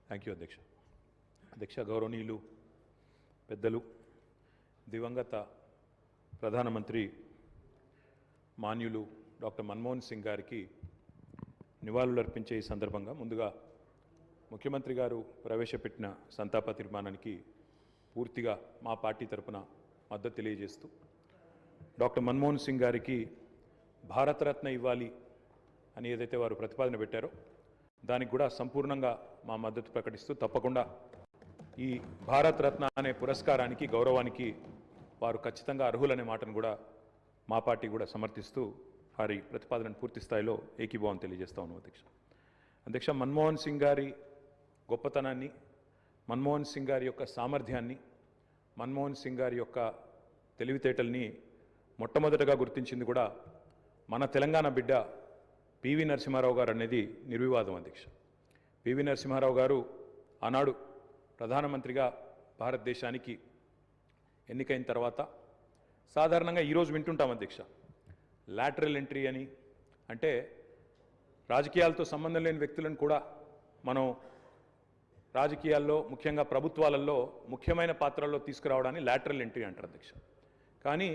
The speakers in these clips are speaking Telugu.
థ్యాంక్ యూ అధ్యక్ష. అధ్యక్ష, గౌరవనీయులు పెద్దలు, దివంగత ప్రధానమంత్రి మాన్యులు డాక్టర్ మన్మోహన్ సింగ్ గారికి నివాళులర్పించే ఈ సందర్భంగా ముందుగా ముఖ్యమంత్రి గారు ప్రవేశపెట్టిన సంతాప తీర్మానానికి పూర్తిగా మా పార్టీ తరపున మద్దతు తెలియజేస్తూ డాక్టర్ మన్మోహన్ సింగ్ గారికి భారతరత్న ఇవ్వాలి అని ఏదైతే వారు ప్రతిపాదన పెట్టారో దానికి కూడా సంపూర్ణంగా మా మద్దతు ప్రకటిస్తూ తప్పకుండా ఈ భారతరత్న అనే పురస్కారానికి గౌరవానికి వారు ఖచ్చితంగా అర్హులనే మాటను కూడా మా పార్టీ కూడా సమర్థిస్తూ వారి ప్రతిపాదనను పూర్తి స్థాయిలో ఏకీభావం తెలియజేస్తా ఉన్నాం అధ్యక్ష. అధ్యక్ష, మన్మోహన్ సింగ్ గారి గొప్పతనాన్ని, మన్మోహన్ సింగ్ గారి యొక్క సామర్థ్యాన్ని, మన్మోహన్ సింగ్ గారి యొక్క తెలివితేటల్ని మొట్టమొదటగా గుర్తించింది కూడా మన తెలంగాణ బిడ్డ పివి నరసింహారావు గారు అనేది నిర్వివాదం అధ్యక్ష. పివి నరసింహారావు గారు ఆనాడు ప్రధానమంత్రిగా భారతదేశానికి ఎన్నికైన తర్వాత సాధారణంగా ఈరోజు వింటుంటాం అధ్యక్ష, లాటరల్ ఎంట్రీ అని, అంటే రాజకీయాలతో సంబంధం లేని వ్యక్తులను కూడా మనం రాజకీయాల్లో ముఖ్యంగా ప్రభుత్వాలలో ముఖ్యమైన పాత్రల్లో తీసుకురావడాన్ని లాటరల్ ఎంట్రీ అంటారు అధ్యక్ష. కానీ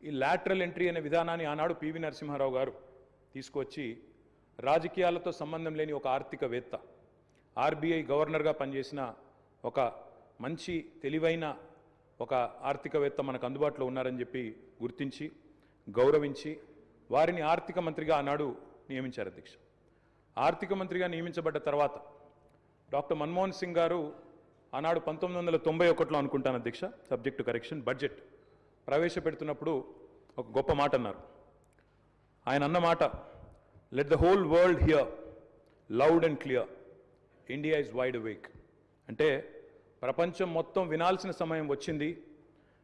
ఈ లాటరల్ ఎంట్రీ అనే విధానాన్ని ఆనాడు పివి నరసింహారావు గారు తీసుకొచ్చి రాజకీయాలతో సంబంధం లేని ఒక ఆర్థికవేత్త, ఆర్బీఐ గవర్నర్గా పనిచేసిన ఒక మంచి తెలివైన ఒక ఆర్థికవేత్త మనకు అందుబాటులో ఉన్నారని చెప్పి గుర్తించి గౌరవించి వారిని ఆర్థిక మంత్రిగా ఆనాడు నియమించారు అధ్యక్ష. ఆర్థిక మంత్రిగా నియమించబడ్డ తర్వాత డాక్టర్ మన్మోహన్ సింగ్ గారు ఆనాడు 1991లో అనుకుంటాను అధ్యక్ష, సబ్జెక్ట్ టు కరెక్షన్, బడ్జెట్ ప్రవేశపెడుతున్నప్పుడు ఒక గొప్ప మాట అన్నారు. ఆయన అన్న మాట, let the whole world here loud and clear, India is wide awake. అంటే ప్రపంచం మొత్తం వినాల్సిన సమయం వచ్చింది,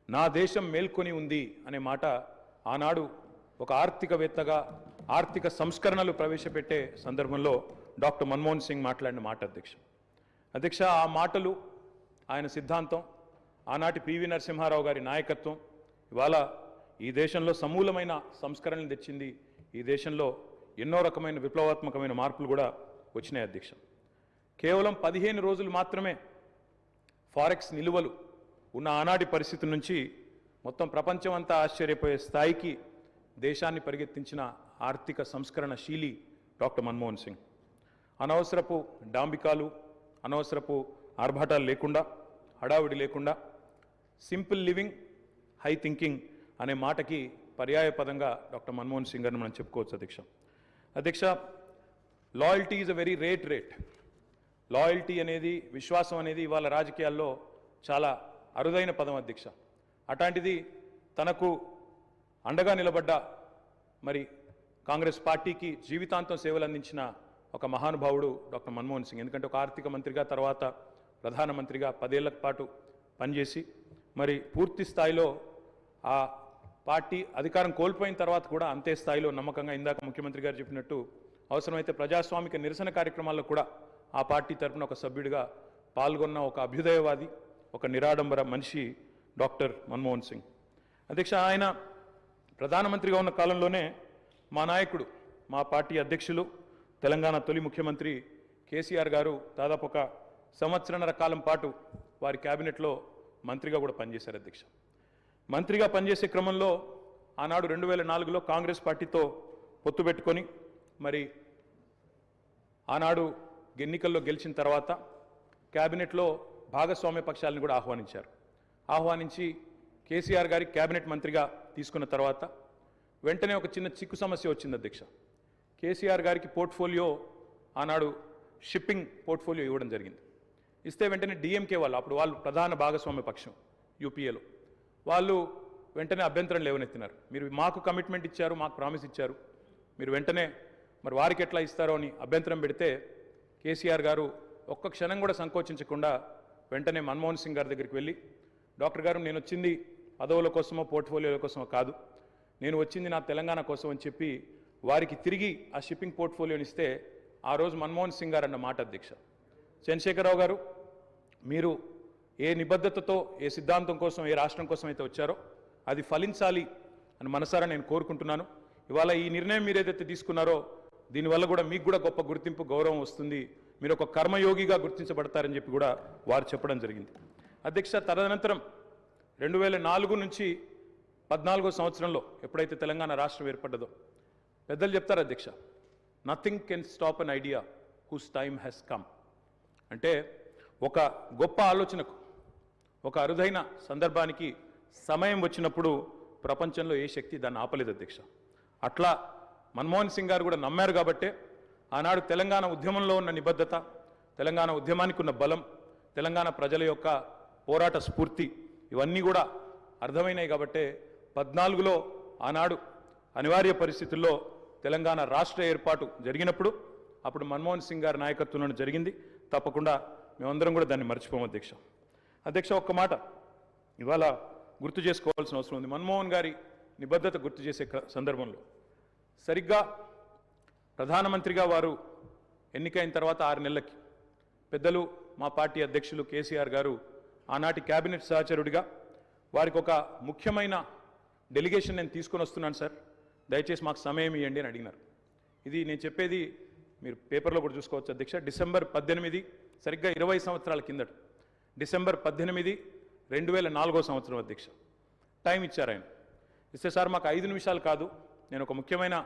నా దేశం మేల్కొని ఉంది అనే మాట ఆనాడు ఒక ఆర్థికవేత్తగా ఆర్థిక సంస్కరణలు ప్రవేశపెట్టే సందర్భంలో డాక్టర్ మన్మోహన్ సింగ్ మాట్లాడిన మాట అధ్యక్ష. అధ్యక్ష, ఆ మాటలు, ఆయన సిద్ధాంతం, ఆనాటి పివి నరసింహారావు గారి నాయకత్వం ఇవాళ ఈ దేశంలో సమూలమైన సంస్కరణలు తెచ్చింది. ఈ దేశంలో ఎన్నో రకమైన విప్లవాత్మకమైన మార్పులు కూడా వచ్చినాయి అధ్యక్ష. కేవలం 15 రోజులు మాత్రమే ఫారెక్స్ నిలువలు ఉన్న ఆనాటి పరిస్థితి నుంచి మొత్తం ప్రపంచం అంతా ఆశ్చర్యపోయే స్థాయికి దేశాన్ని పరిగెత్తించిన ఆర్థిక సంస్కరణశీలి డాక్టర్ మన్మోహన్ సింగ్. అనవసరపు డాంబికాలు, అనవసరపు ఆర్భాటాలు లేకుండా, హడావుడి లేకుండా సింపుల్ లివింగ్, హై థింకింగ్ అనే మాటకి పర్యాయ పదంగా డాక్టర్ మన్మోహన్ సింగ్ గారిని మనం చెప్పుకోవచ్చు అధ్యక్ష. అధ్యక్ష, loyalty is a very rate. Loyalty అనేది, విశ్వాసం అనేది ఇవాళ రాజకీయాల్లో చాలా అరుదైన పదం అధ్యక్ష. అట్లాంటిది తనకు అండగా నిలబడ్డ మరి కాంగ్రెస్ పార్టీకి జీవితాంతం సేవలు అందించిన ఒక మహానుభావుడు డాక్టర్ మన్మోహన్ సింగ్. ఎందుకంటే ఒక ఆర్థిక మంత్రిగా, తర్వాత ప్రధానమంత్రిగా 10 ఏళ్ల పాటు పనిచేసి మరి పూర్తి స్థాయిలో ఆ పార్టీ అధికారం కోల్పోయిన తర్వాత కూడా అంతే స్థాయిలో నమ్మకంగా, ఇందాక ముఖ్యమంత్రి గారు చెప్పినట్టు అవసరమైతే ప్రజాస్వామిక నిరసన కార్యక్రమాల్లో కూడా ఆ పార్టీ తరఫున ఒక సభ్యుడిగా పాల్గొన్న ఒక అభ్యుదయవాది, ఒక నిరాడంబర మనిషి డాక్టర్ మన్మోహన్ సింగ్. అధ్యక్ష, ఆయన ప్రధానమంత్రిగా ఉన్న కాలంలోనే మా నాయకుడు, మా పార్టీ అధ్యక్షులు, తెలంగాణ తొలి ముఖ్యమంత్రి కేసీఆర్ గారు దాదాపు ఒక 1.5 సంవత్సరాల కాలం పాటు వారి క్యాబినెట్లో మంత్రిగా కూడా పనిచేశారు అధ్యక్ష. మంత్రిగా పనిచేసే క్రమంలో ఆనాడు 2004లో కాంగ్రెస్ పార్టీతో పొత్తు పెట్టుకొని మరి ఆనాడు ఎన్నికల్లో గెలిచిన తర్వాత క్యాబినెట్లో భాగస్వామ్య పక్షాలను కూడా ఆహ్వానించి కేసీఆర్ గారి క్యాబినెట్ మంత్రిగా తీసుకున్న తర్వాత వెంటనే ఒక చిన్న చిక్కు సమస్య వచ్చింది అధ్యక్ష. కేసీఆర్ గారికి పోర్ట్ఫోలియో ఆనాడు షిప్పింగ్ పోర్ట్ఫోలియో ఇవ్వడం జరిగింది. ఇస్తే వెంటనే డిఎంకే వాళ్ళు, అప్పుడు వాళ్ళు ప్రధాన భాగస్వామ్య పక్షం యూపీఏలో, వాళ్ళు వెంటనే అభ్యంతరం లేవనెత్తినారు. మీరు మాకు కమిట్మెంట్ ఇచ్చారు, మాకు ప్రామిస్ ఇచ్చారు, మీరు వెంటనే మరి వారికి ఎట్లా ఇస్తారో అని అభ్యంతరం పెడితే కేసీఆర్ గారు ఒక్క క్షణం కూడా సంకోచించకుండా వెంటనే మన్మోహన్ సింగ్ గారి దగ్గరికి వెళ్ళి, డాక్టర్ గారు, నేను వచ్చింది పదవుల కోసమో పోర్ట్ఫోలియోల కోసమో కాదు, నేను వచ్చింది నా తెలంగాణ కోసం అని చెప్పి వారికి తిరిగి ఆ షిప్పింగ్ పోర్ట్ఫోలియోని ఇస్తే ఆ రోజు మన్మోహన్ సింగ్ గారు అన్న మాట అధ్యక్ష, చంద్రశేఖరరావు గారు, మీరు ఏ నిబద్ధతతో, ఏ సిద్ధాంతం కోసం, ఏ రాష్ట్రం కోసం అయితే వచ్చారో అది ఫలించాలి అని మనసారా నేను కోరుకుంటున్నాను. ఇవాళ ఈ నిర్ణయం మీరు ఏదైతే తీసుకున్నారో దీనివల్ల కూడా మీకు కూడా గొప్ప గుర్తింపు, గౌరవం వస్తుంది. మీరు ఒక కర్మయోగిగా గుర్తించబడతారని చెప్పి కూడా వారు చెప్పడం జరిగింది. అధ్యక్ష, తదనంతరం 2004 నుంచి 14వ సంవత్సరంలో ఎప్పుడైతే తెలంగాణ రాష్ట్రం ఏర్పడ్డదో పెద్దలు చెప్తారు అధ్యక్ష, nothing can stop an idea who's time has come. అంటే ఒక గొప్ప ఆలోచనకు, ఒక అరుదైన సందర్భానికి సమయం వచ్చినప్పుడు ప్రపంచంలో ఏ శక్తి దాన్ని ఆపలేదు అధ్యక్ష. అట్లా మన్మోహన్ సింగ్ గారు కూడా నమ్మారు కాబట్టే ఆనాడు తెలంగాణ ఉద్యమంలో ఉన్న నిబద్ధత, తెలంగాణ ఉద్యమానికి ఉన్న బలం, తెలంగాణ ప్రజల యొక్క పోరాట స్ఫూర్తి ఇవన్నీ కూడా అర్థమైనాయి కాబట్టే 14లో ఆనాడు అనివార్య పరిస్థితుల్లో తెలంగాణ రాష్ట్ర ఏర్పాటు జరిగినప్పుడు అప్పుడు మన్మోహన్ సింగ్ గారి నాయకత్వంలో జరిగింది. తప్పకుండా మేమందరం కూడా దాన్ని మర్చిపోము అధ్యక్ష. అధ్యక్ష, ఒక్క మాట ఇవాళ గుర్తు చేసుకోవాల్సిన అవసరం ఉంది. మన్మోహన్ గారి నిబద్ధత గుర్తు చేసే సందర్భంలో సరిగ్గా ప్రధానమంత్రిగా వారు ఎన్నికైన తర్వాత 6 నెలలకి పెద్దలు మా పార్టీ అధ్యక్షులు కేసీఆర్ గారు ఆనాటి కేబినెట్ సహచరుడిగా వారికి ఒక ముఖ్యమైన డెలిగేషన్ నేను తీసుకొని వస్తున్నాను సార్, దయచేసి మాకు సమయం ఇవ్వండి అని అడిగినారు. ఇది నేను చెప్పేది మీరు పేపర్లో కూడా చూసుకోవచ్చు అధ్యక్ష. డిసెంబర్ 18, సరిగ్గా 20 సంవత్సరాల కిందట, డిసెంబర్ 18, 2004వ సంవత్సరం అధ్యక్ష. టైం ఇచ్చారు ఆయన. ఇస్తే సార్ మాకు 5 నిమిషాలు కాదు, నేను ఒక ముఖ్యమైన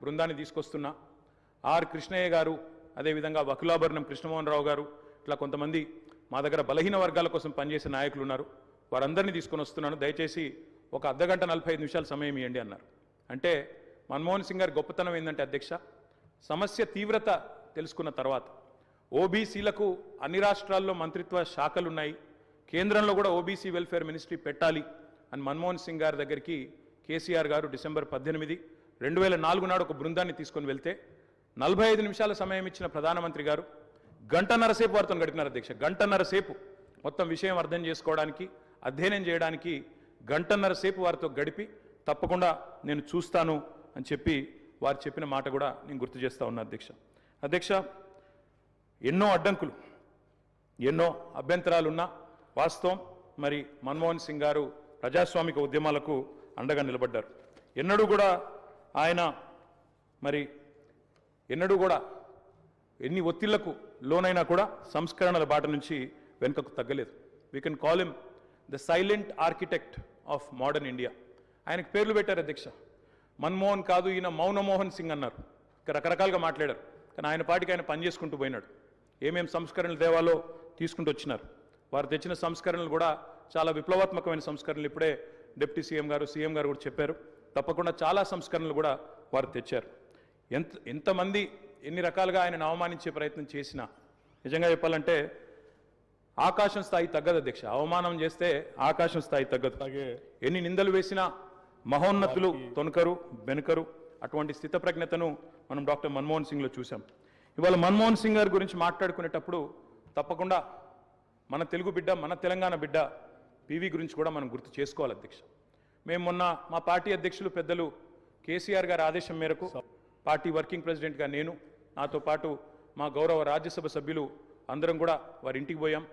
బృందాన్ని తీసుకొస్తున్నా, ఆర్ కృష్ణయ్య గారు, అదేవిధంగా వకులాభరణం కృష్ణమోహన్ రావు గారు, ఇట్లా కొంతమంది మా దగ్గర బలహీన వర్గాల కోసం పనిచేసే నాయకులు ఉన్నారు, వారందరినీ తీసుకొని వస్తున్నాను, దయచేసి ఒక అర్ధగంట 45 నిమిషాలు సమయం ఇవ్వండి అన్నారు. అంటే మన్మోహన్ సింగ్ గారి గొప్పతనం ఏంటంటే అధ్యక్ష, సమస్య తీవ్రత తెలుసుకున్న తర్వాత ఓబీసీలకు అన్ని రాష్ట్రాల్లో మంత్రిత్వ శాఖలు ఉన్నాయి, కేంద్రంలో కూడా ఓబీసీ వెల్ఫేర్ మినిస్ట్రీ పెట్టాలి అని మన్మోహన్ సింగ్ గారి దగ్గరికి కేసీఆర్ గారు డిసెంబర్ 18, 2004 నాడు ఒక బృందాన్ని తీసుకొని వెళ్తే 45 నిమిషాల సమయం ఇచ్చిన ప్రధానమంత్రి గారు గంటన్నర సేపు వారితో గడిపినారు అధ్యక్ష. గంటన్నర సేపు మొత్తం విషయం అర్థం చేసుకోవడానికి, అధ్యయనం చేయడానికి గంటన్నర సేపు వారితో గడిపి తప్పకుండా నేను చూస్తాను అని చెప్పి వారు చెప్పిన మాట కూడా నేను గుర్తు చేస్తా ఉన్నా అధ్యక్ష. అధ్యక్ష, ఎన్నో అడ్డంకులు, ఎన్నో అభ్యంతరాలున్నా వాస్తవం మరి మన్మోహన్ సింగ్ గారు ప్రజాస్వామిక ఉద్యమాలకు అండగా నిలబడ్డారు. ఎన్నడూ కూడా ఆయన మరి ఎన్నడూ కూడా ఎన్ని ఒత్తిళ్లకు లోనైనా కూడా సంస్కరణల బాట నుంచి వెనుకకు తగ్గలేదు. We can call him the silent architect of modern India. ఆయనకు పేర్లు పెట్టారు అధ్యక్ష. మన్మోహన్ కాదు, ఈయన మౌనమోహన్ సింగ్ అన్నారు. రకరకాలుగా మాట్లాడారు, కానీ ఆయన పాటికి ఆయన పనిచేసుకుంటూ పోయినాడు. ఏమేం సంస్కరణలు దేవాలో తీసుకుంటూ వచ్చినారు. వారు తెచ్చిన సంస్కరణలు కూడా చాలా విప్లవాత్మకమైన సంస్కరణలు. ఇప్పుడే డిప్యూటీ సీఎం గారు కూడా చెప్పారు. తప్పకుండా చాలా సంస్కరణలు కూడా వారు తెచ్చారు. ఎంతమంది ఎన్ని రకాలుగా ఆయనను అవమానించే ప్రయత్నం చేసినా నిజంగా చెప్పాలంటే ఆకాశం స్థాయి తగ్గదు అధ్యక్ష. అవమానం చేస్తే ఆకాశం స్థాయి తగ్గదు. ఎన్ని నిందలు వేసినా మహోన్నతులు తొనకరు బెనకరు. అటువంటి స్థితప్రజ్ఞతను మనం డాక్టర్ మన్మోహన్ సింగ్లో చూసాం. ఇవాళ మన్మోహన్ సింగ్ గారి గురించి మాట్లాడుకునేటప్పుడు తప్పకుండా మన తెలుగు బిడ్డ, మన తెలంగాణ బిడ్డ పివి గురించి కూడా మనం గుర్తు చేసుకోవాలి అధ్యక్ష. మేము మొన్న మా పార్టీ అధ్యక్షులు పెద్దలు కేసీఆర్ గారి ఆదేశం మేరకు పార్టీ వర్కింగ్ ప్రెసిడెంట్గా నేను, నాతో పాటు మా గౌరవ రాజ్యసభ సభ్యులు అందరం కూడా వారి ఇంటికి పోయాం,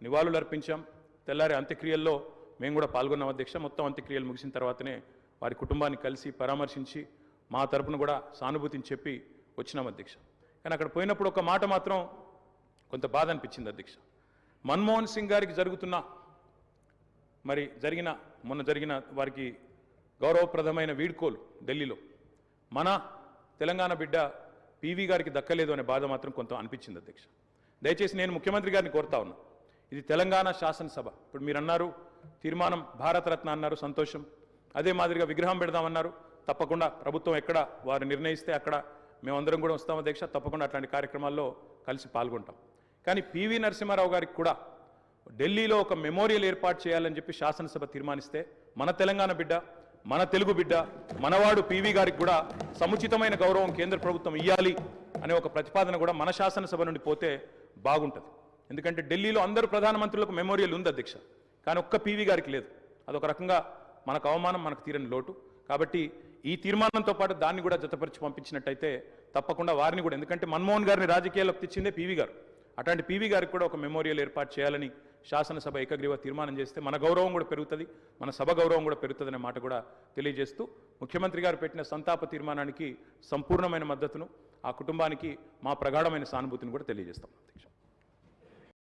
నివాళులు అర్పించాం. తెల్లారి అంత్యక్రియల్లో మేము కూడా పాల్గొన్నాం అధ్యక్ష. మొత్తం అంత్యక్రియలు ముగిసిన తర్వాతనే వారి కుటుంబాన్ని కలిసి పరామర్శించి మా తరపున కూడా సానుభూతిని చెప్పి వచ్చినాం అధ్యక్ష. కానీ అక్కడ పోయినప్పుడు ఒక మాట మాత్రం కొంత బాధ అనిపించింది అధ్యక్ష. మన్మోహన్ సింగ్ గారికి మొన్న జరిగిన వారికి గౌరవప్రదమైన వీడ్కోలు ఢిల్లీలో మన తెలంగాణ బిడ్డ పివి గారికి దక్కలేదు అనే బాధ మాత్రం కొంత అనిపించింది అధ్యక్ష. దయచేసి నేను ముఖ్యమంత్రి గారిని కోరుతా ఉన్నా, ఇది తెలంగాణ శాసనసభ. ఇప్పుడు మీరు అన్నారు తీర్మానం భారతరత్న అన్నారు, సంతోషం. అదే మాదిరిగా విగ్రహం పెడదామన్నారు. తప్పకుండా ప్రభుత్వం ఎక్కడ వారు నిర్ణయిస్తే అక్కడ మేమందరం కూడా వస్తాం అధ్యక్ష. తప్పకుండా అట్లాంటి కార్యక్రమాల్లో కలిసి పాల్గొంటాం. కానీ పివి నరసింహారావు గారికి కూడా ఢిల్లీలో ఒక మెమోరియల్ ఏర్పాటు చేయాలని చెప్పి శాసనసభ తీర్మానిస్తే మన తెలంగాణ బిడ్డ, మన తెలుగు బిడ్డ, మనవాడు పివి గారికి కూడా సముచితమైన గౌరవం కేంద్ర ప్రభుత్వం ఇవ్వాలి అనే ఒక ప్రతిపాదన కూడా మన శాసనసభ నుండి పోతే బాగుంటుంది. ఎందుకంటే ఢిల్లీలో అందరూ ప్రధానమంత్రులకు మెమోరియల్ ఉంది అధ్యక్ష, కానీ ఒక్క పివి గారికి లేదు. అదొక రకంగా మనకు అవమానం, మనకు తీరని లోటు. కాబట్టి ఈ తీర్మానంతో పాటు దాన్ని కూడా జతపరిచి పంపించినట్టయితే తప్పకుండా వారిని కూడా, ఎందుకంటే మన్మోహన్ గారిని రాజకీయాల్లోకి తెచ్చిందే పివి గారు, అట్లాంటి పివి గారికి కూడా ఒక మెమోరియల్ ఏర్పాటు చేయాలని శాసనసభ ఏకగ్రీవ తీర్మానం చేస్తే మన గౌరవం కూడా పెరుగుతుంది, మన సభ గౌరవం కూడా పెరుగుతుందనే మాట కూడా తెలియజేస్తూ ముఖ్యమంత్రి గారు పెట్టిన సంతాప తీర్మానానికి సంపూర్ణమైన మద్దతును, ఆ కుటుంబానికి మా ప్రగాఢమైన సానుభూతిని కూడా తెలియజేస్తాం అధ్యక్ష.